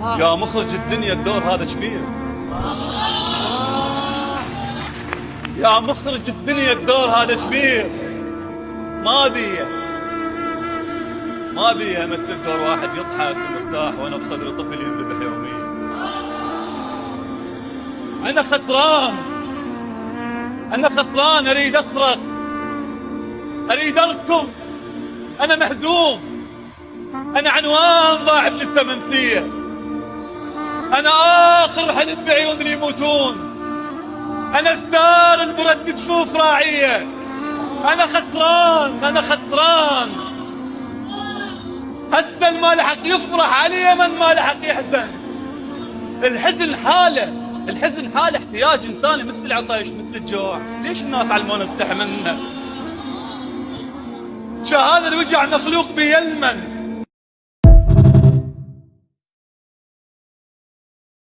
يا مخرج الدنيا الدور هذا كبير. يا مخرج الدنيا الدور هذا كبير. ما بي امثل دور واحد يضحك ومرتاح وانا بصدري طفل ينذبح يوميا. انا خسران، اريد اصرخ، اريد اركض، انا مهزوم، انا عنوان ضاع بجثة منسية، انا اخر حلم بعيون اللي يموتون، انا الثار البرد بكسوف راعية. انا خسران. هسه ما لحق يفرح علي من ما لحق يحزن. الحزن حاله احتياج انساني مثل العطش مثل الجوع. ليش الناس علمونا نستحملنا؟ شهادة الوجع مخلوق بيلمن،